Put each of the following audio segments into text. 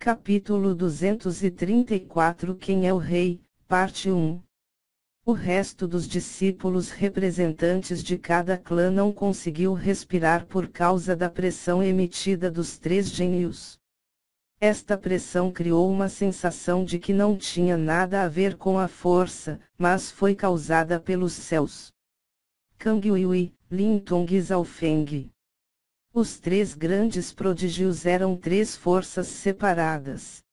Capítulo 234 Quem é o Rei? Parte 1. O resto dos discípulos representantes de cada clã não conseguiu respirar por causa da pressão emitida dos três gênios. Esta pressão criou uma sensação de que não tinha nada a ver com a força, mas foi causada pelos céus. Kang Yuyi, Lin Tong e Zhao Feng. Os três grandes prodígios eram três forças separadas.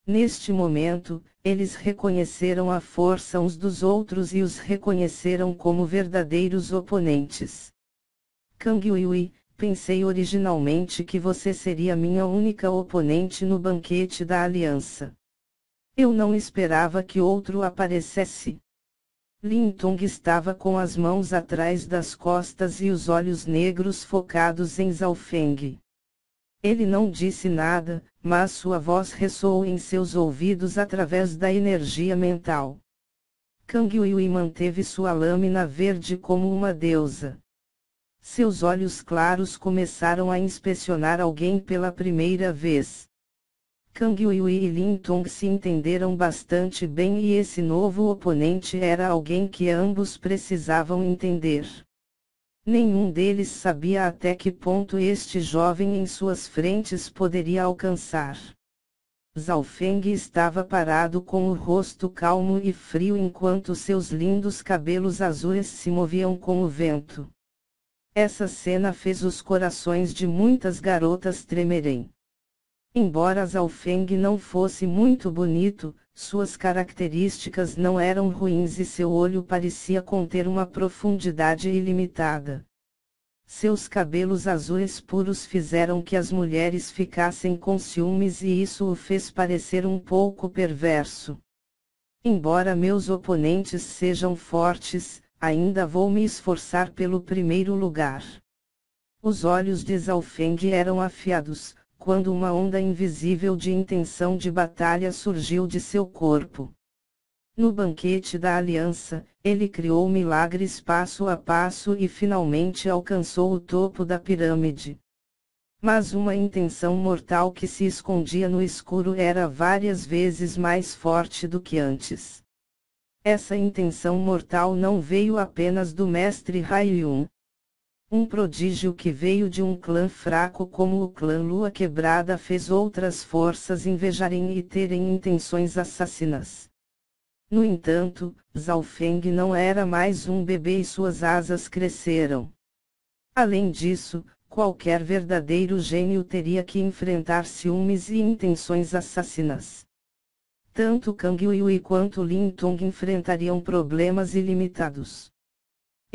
Neste momento, eles reconheceram a força uns dos outros e os reconheceram como verdadeiros oponentes. Kang Yuyi, pensei originalmente que você seria minha única oponente no banquete da aliança. Eu não esperava que outro aparecesse. Lin Tong estava com as mãos atrás das costas e os olhos negros focados em Zhao Feng. Ele não disse nada, mas sua voz ressoou em seus ouvidos através da energia mental. Kang Yuyi manteve sua lâmina verde como uma deusa. Seus olhos claros começaram a inspecionar alguém pela primeira vez. Kang Yuyi e Lin Tong se entenderam bastante bem e esse novo oponente era alguém que ambos precisavam entender. Nenhum deles sabia até que ponto este jovem em suas frentes poderia alcançar. Zhao Feng estava parado com o rosto calmo e frio enquanto seus lindos cabelos azuis se moviam com o vento. Essa cena fez os corações de muitas garotas tremerem. Embora Zhao Feng não fosse muito bonito, suas características não eram ruins e seu olho parecia conter uma profundidade ilimitada. Seus cabelos azuis puros fizeram que as mulheres ficassem com ciúmes e isso o fez parecer um pouco perverso. Embora meus oponentes sejam fortes, ainda vou me esforçar pelo primeiro lugar. Os olhos de Zhao Feng eram afiados, quando uma onda invisível de intenção de batalha surgiu de seu corpo. No banquete da aliança, ele criou milagres passo a passo e finalmente alcançou o topo da pirâmide. Mas uma intenção mortal que se escondia no escuro era várias vezes mais forte do que antes. Essa intenção mortal não veio apenas do mestre Haiyun. Um prodígio que veio de um clã fraco como o clã Lua Quebrada fez outras forças invejarem e terem intenções assassinas. No entanto, Zhao Feng não era mais um bebê e suas asas cresceram. Além disso, qualquer verdadeiro gênio teria que enfrentar ciúmes e intenções assassinas. Tanto Kang Yuyi quanto Lin Tong enfrentariam problemas ilimitados.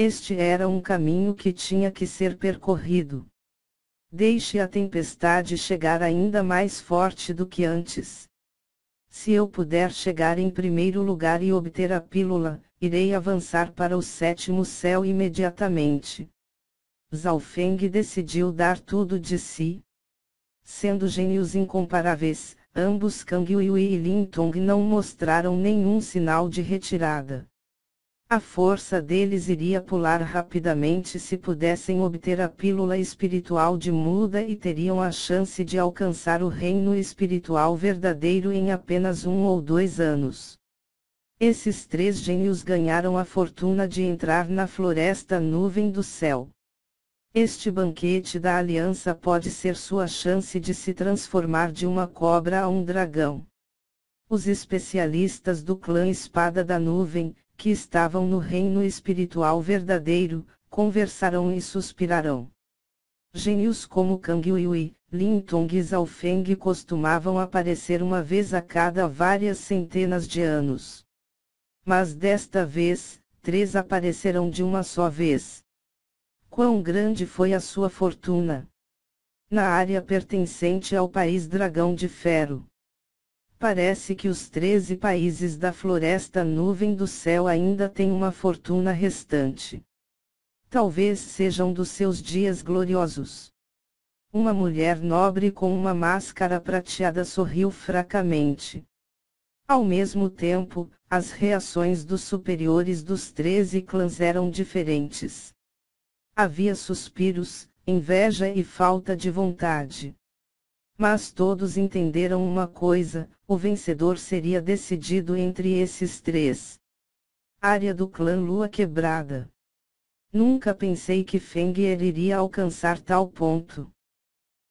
Este era um caminho que tinha que ser percorrido. Deixe a tempestade chegar ainda mais forte do que antes. Se eu puder chegar em primeiro lugar e obter a pílula, irei avançar para o sétimo céu imediatamente. Zhao Feng decidiu dar tudo de si. Sendo gênios incomparáveis, ambos Kang Yuyi e Lin Tong não mostraram nenhum sinal de retirada. A força deles iria pular rapidamente se pudessem obter a pílula espiritual de Muda e teriam a chance de alcançar o reino espiritual verdadeiro em apenas 1 ou 2 anos. Esses três gênios ganharam a fortuna de entrar na floresta nuvem do céu. Este banquete da aliança pode ser sua chance de se transformar de uma cobra a um dragão. Os especialistas do clã Espada da Nuvem, que estavam no reino espiritual verdadeiro, conversarão e suspirarão. Gênios como Kang Yuyi, Lin Tong e Zhao Feng costumavam aparecer uma vez a cada várias centenas de anos. Mas desta vez, 3 aparecerão de uma só vez. Quão grande foi a sua fortuna? Na área pertencente ao país Dragão de Ferro. Parece que os 13 países da Floresta Nuvem do Céu ainda têm uma fortuna restante. Talvez sejam dos seus dias gloriosos. Uma mulher nobre com uma máscara prateada sorriu fracamente. Ao mesmo tempo, as reações dos superiores dos 13 clãs eram diferentes. Havia suspiros, inveja e falta de vontade. Mas todos entenderam uma coisa: o vencedor seria decidido entre esses três. Área do clã Lua Quebrada. Nunca pensei que Feng'er iria alcançar tal ponto.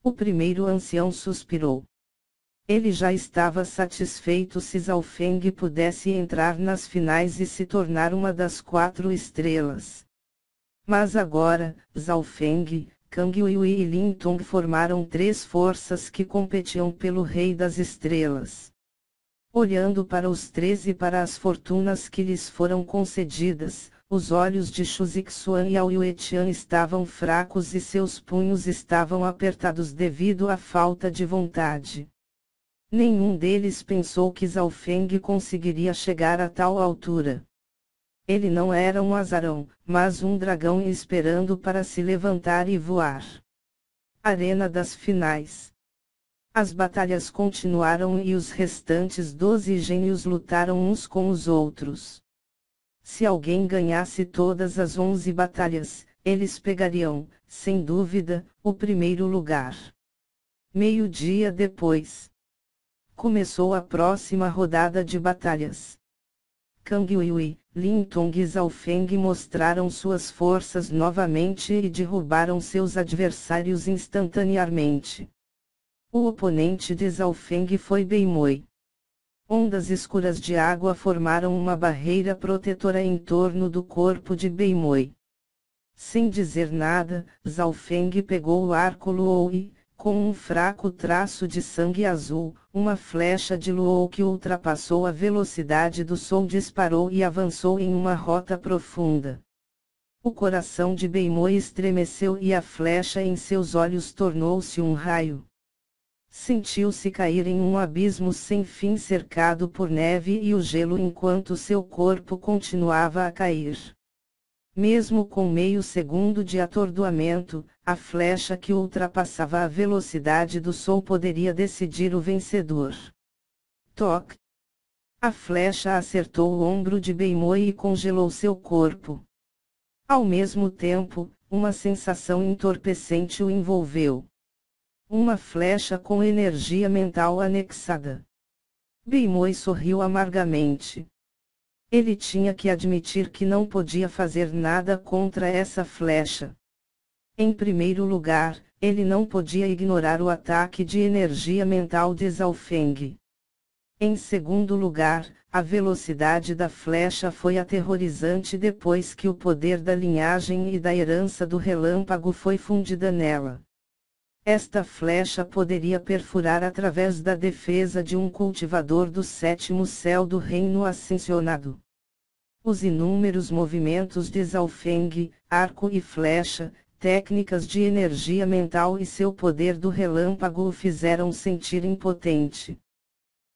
O primeiro ancião suspirou. Ele já estava satisfeito se Zhao Feng pudesse entrar nas finais e se tornar uma das 4 estrelas. Mas agora, Zhao Feng, Kang Yuyi e Lin Tong formaram 3 forças que competiam pelo Rei das Estrelas. Olhando para os 3 e para as fortunas que lhes foram concedidas, os olhos de Xu Zixuan e Ao Yuetian estavam fracos e seus punhos estavam apertados devido à falta de vontade. Nenhum deles pensou que Zhao Feng conseguiria chegar a tal altura. Ele não era um azarão, mas um dragão esperando para se levantar e voar. Arena das Finais. As batalhas continuaram e os restantes 12 gênios lutaram uns com os outros. Se alguém ganhasse todas as 11 batalhas, eles pegariam, sem dúvida, o primeiro lugar. Meio-dia depois, começou a próxima rodada de batalhas. Kang Yuyi, Lin Tong e Zhao Feng mostraram suas forças novamente e derrubaram seus adversários instantaneamente. O oponente de Zhao Feng foi Beimoi. Ondas escuras de água formaram uma barreira protetora em torno do corpo de Beimoi. Sem dizer nada, Zhao Feng pegou o arco Luo e, com um fraco traço de sangue azul, uma flecha de Luo que ultrapassou a velocidade do som disparou e avançou em uma rota profunda. O coração de Beimoi estremeceu e a flecha em seus olhos tornou-se um raio. Sentiu-se cair em um abismo sem fim cercado por neve e o gelo enquanto seu corpo continuava a cair. Mesmo com meio segundo de atordoamento, a flecha que ultrapassava a velocidade do som poderia decidir o vencedor. Toque! A flecha acertou o ombro de Beimoi e congelou seu corpo. Ao mesmo tempo, uma sensação entorpecente o envolveu. Uma flecha com energia mental anexada. Beimoi sorriu amargamente. Ele tinha que admitir que não podia fazer nada contra essa flecha. Em primeiro lugar, ele não podia ignorar o ataque de energia mental de Zhao Feng. Em segundo lugar, a velocidade da flecha foi aterrorizante depois que o poder da linhagem e da herança do relâmpago foi fundida nela. Esta flecha poderia perfurar através da defesa de um cultivador do 7º céu do reino ascensionado. Os inúmeros movimentos de Zhao Feng, arco e flecha, técnicas de energia mental e seu poder do relâmpago o fizeram sentir impotente.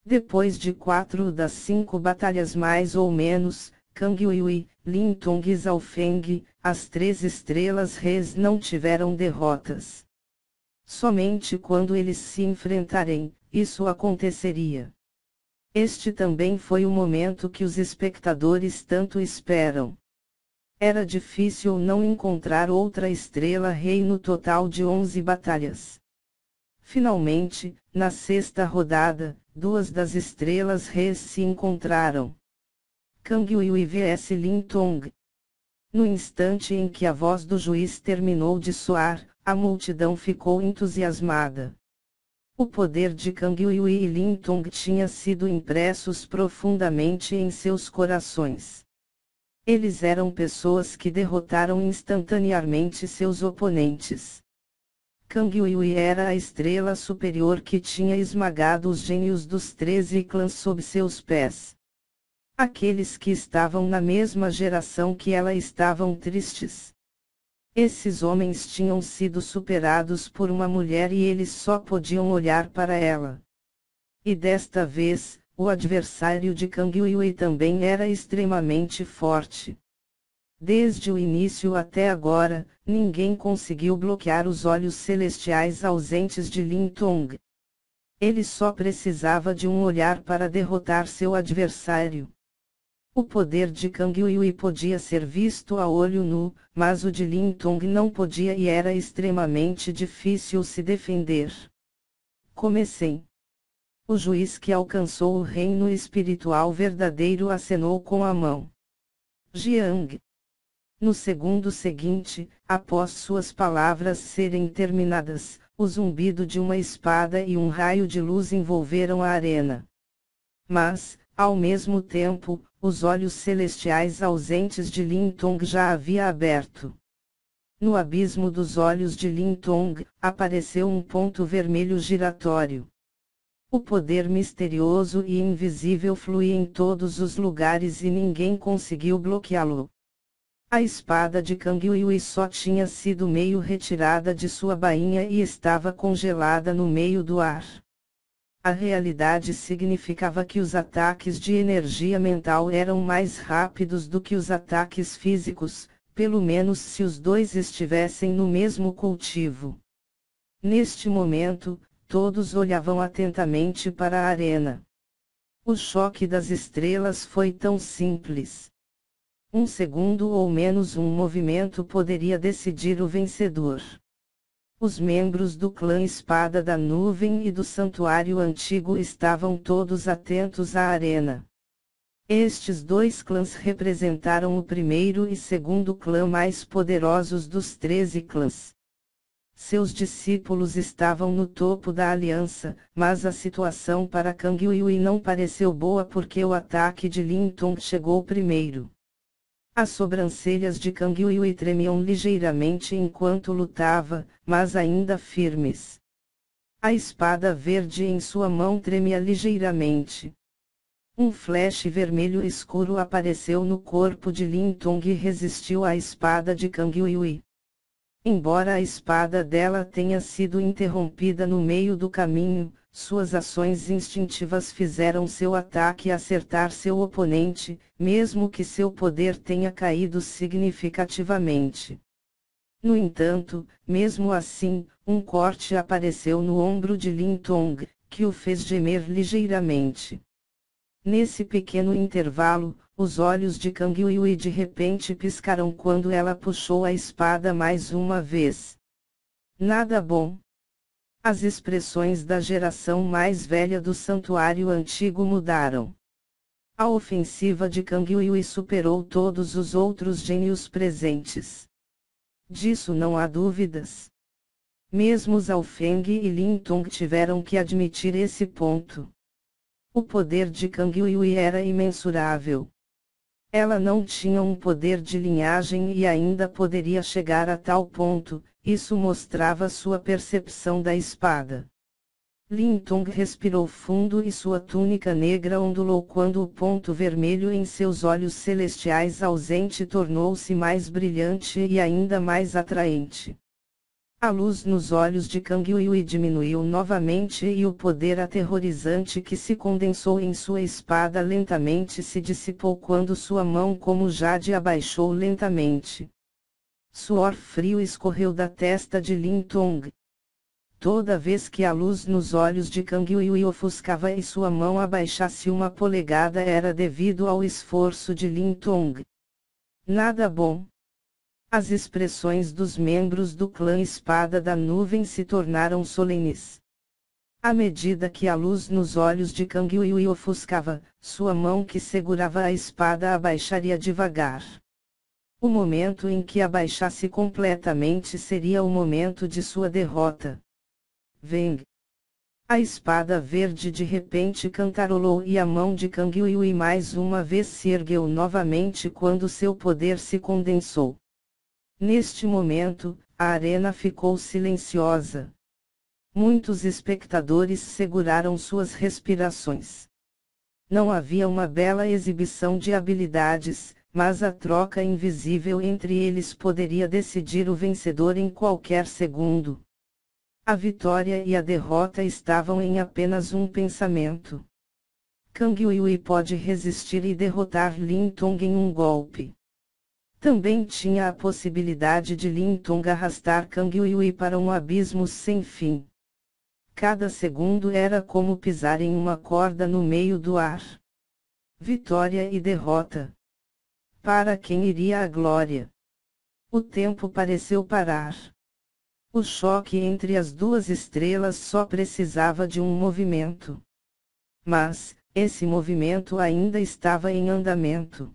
Depois de 4 das 5 batalhas mais ou menos, Kang Yuyi, Lin Tong e Zhao Feng, as 3 estrelas reis não tiveram derrotas. Somente quando eles se enfrentarem, isso aconteceria. Este também foi o momento que os espectadores tanto esperam. Era difícil não encontrar outra estrela rei no total de 11 batalhas. Finalmente, na 6ª rodada, 2 das estrelas reis se encontraram. Kang Yuyi vs Lin Tong. No instante em que a voz do juiz terminou de soar, a multidão ficou entusiasmada. O poder de Kang Yuyi e Lin Tong tinha sido impressos profundamente em seus corações. Eles eram pessoas que derrotaram instantaneamente seus oponentes. Kang Yuyi era a estrela superior que tinha esmagado os gênios dos 13 clãs sob seus pés. Aqueles que estavam na mesma geração que ela estavam tristes. Esses homens tinham sido superados por uma mulher e eles só podiam olhar para ela. E desta vez, o adversário de Kang Yuyi também era extremamente forte. Desde o início até agora, ninguém conseguiu bloquear os olhos celestiais ausentes de Lin Tong. Ele só precisava de um olhar para derrotar seu adversário. O poder de Kang Yuyi podia ser visto a olho nu, mas o de Lin Tong não podia e era extremamente difícil se defender. comecem. O juiz que alcançou o reino espiritual verdadeiro acenou com a mão. Jiang. No segundo seguinte, após suas palavras serem terminadas, o zumbido de uma espada e um raio de luz envolveram a arena. Mas, ao mesmo tempo, os olhos celestiais ausentes de Lin Tong já havia aberto. No abismo dos olhos de Lin Tong, apareceu um ponto vermelho giratório. O poder misterioso e invisível fluía em todos os lugares e ninguém conseguiu bloqueá-lo. A espada de Kang Yui só tinha sido meio retirada de sua bainha e estava congelada no meio do ar. A realidade significava que os ataques de energia mental eram mais rápidos do que os ataques físicos, pelo menos se os dois estivessem no mesmo cultivo. Neste momento, todos olhavam atentamente para a arena. O choque das estrelas foi tão simples. Um segundo ou menos um movimento poderia decidir o vencedor. Os membros do clã Espada da Nuvem e do Santuário Antigo estavam todos atentos à arena. Estes dois clãs representaram o primeiro e segundo clã mais poderosos dos 13 clãs. Seus discípulos estavam no topo da aliança, mas a situação para Kang Yui não pareceu boa porque o ataque de Lin Tong chegou primeiro. As sobrancelhas de Kang Yui tremiam ligeiramente enquanto lutava, mas ainda firmes. A espada verde em sua mão tremia ligeiramente. Um flash vermelho escuro apareceu no corpo de Lin Tong e resistiu à espada de Kang Yui. Embora a espada dela tenha sido interrompida no meio do caminho, suas ações instintivas fizeram seu ataque acertar seu oponente, mesmo que seu poder tenha caído significativamente. No entanto, mesmo assim, um corte apareceu no ombro de Lin Tong, que o fez gemer ligeiramente. Nesse pequeno intervalo, os olhos de Kang Yui de repente piscaram quando ela puxou a espada mais uma vez. Nada bom. As expressões da geração mais velha do Santuário Antigo mudaram. A ofensiva de Kang Yui superou todos os outros gênios presentes. Disso não há dúvidas. Mesmo Zhao Feng e Lin Tong tiveram que admitir esse ponto. O poder de Kang Yui era imensurável. Ela não tinha um poder de linhagem e ainda poderia chegar a tal ponto, isso mostrava sua percepção da espada. Lin Tong respirou fundo e sua túnica negra ondulou quando o ponto vermelho em seus olhos celestiais ausente tornou-se mais brilhante e ainda mais atraente. A luz nos olhos de Kang Yui diminuiu novamente e o poder aterrorizante que se condensou em sua espada lentamente se dissipou quando sua mão como jade abaixou lentamente. Suor frio escorreu da testa de Lin Tong. Toda vez que a luz nos olhos de Kang Yui ofuscava e sua mão abaixasse 1 polegada era devido ao esforço de Lin Tong. Nada bom. As expressões dos membros do clã Espada da Nuvem se tornaram solenes. À medida que a luz nos olhos de Kang Yui ofuscava, sua mão que segurava a espada abaixaria devagar. O momento em que abaixasse completamente seria o momento de sua derrota. Veng. A espada verde de repente cantarolou e a mão de Kang Yui mais uma vez se ergueu novamente quando seu poder se condensou. Neste momento, a arena ficou silenciosa. Muitos espectadores seguraram suas respirações. Não havia uma bela exibição de habilidades, mas a troca invisível entre eles poderia decidir o vencedor em qualquer segundo. A vitória e a derrota estavam em apenas um pensamento. Kang Yui pode resistir e derrotar Lin Tong em um golpe. Também tinha a possibilidade de Lin Tong arrastar Kang Yui para um abismo sem fim. Cada segundo era como pisar em uma corda no meio do ar. Vitória e derrota. Para quem iria a glória? O tempo pareceu parar. O choque entre as duas estrelas só precisava de um movimento. Mas, esse movimento ainda estava em andamento.